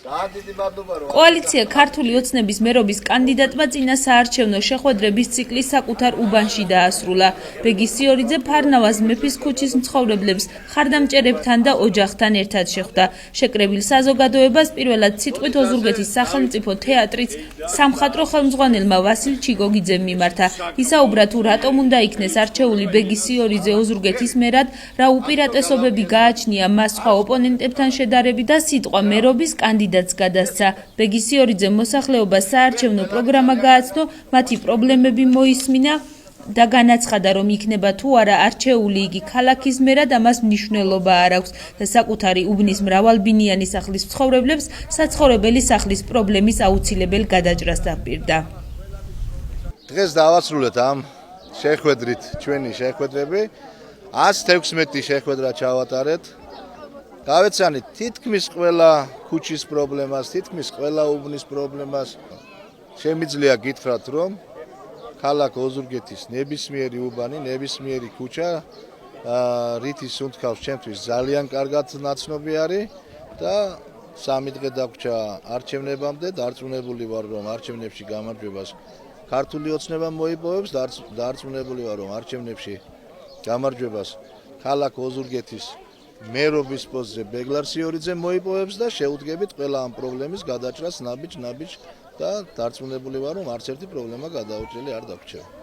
კოალიცია ქართული ოცნების მერობის კანდიდატმა წინა საარჩევნო შეხვედრების ციკლი საკუთარ უბანში დაასრულა. ბეგი სიორიძე ფარნავაზ მეფის ქუჩის მცხოვრებლებს ხარდამჭერებთან და ოჯახთან ერთად შეხვდა. შეკრებილ საზოგადოებას პირველად სიტყვით ოზურგეთის სახელმწიფო თეატრიც სამხატვრო ხელმძღვანელმა ვასილ ჩიგოგიძემ მიმართა. ისაუბრა თუ რატომ უნდა იქნეს არჩეული ბეგი სიორიძე ოზურგეთის მერად, რა უპირატესობები გააჩნია მას სხვა ოპონენტებთან შედარებით და სიტყვა მერობის კანდიდატს გადასცა. ბეგი სიორიძემ მოსახლეობას საარჩევნო პროგრამა გააცნო, მათი პრობლემები მოისმინა და განაცხადა, რომ იქნება თუ არა არჩეული იგი ქალაქის მერად, ამას მნიშვნელობა არ აქვს და საკუთარი უბნის მრავალბინიანი სახლის მცხოვრებლებს საცხოვრებელი სახლის პრობლემის აუცილებელ გადაჭრას დაპირდა. დღეს დავასრულეთ ამ შეხვედრით ჩვენი შეხვედრები. 116 შეხვედრა ჩავატარეთ. გავეცანით თითქმის ყველა ქუჩის პრობლემას, თითქმის ყველა უბნის პრობლემას. შემიძლია გითხრათ, რომ ქალაქ ოზურგეთის ნებისმიერი უბანი, ნებისმიერი ქუჩა რითის უნთქავს ჩემთვის ძალიან კარგად ნაცნობი არის და 3 დღე დაგვრჩა არჩევნებამდე. დარწმუნებული ვარ, რომ არჩევნებში გამარჯვებას ქართული ოცნება მოიპოვებს, დარწმუნებული ვარ, რომ არჩევნებში გამარჯვებას ქალაქ ოზურგეთის მერობის პოსტზე ბეგლარ სიორიძე მოიპოვებს და შეუდგებით ყველა ამ პრობლემის გადაჭრას ნაბიჯ და დარწმუნებული ვარ, რომ არც ერთი პრობლემა გადაუჭრელი არ დაგვრჩება.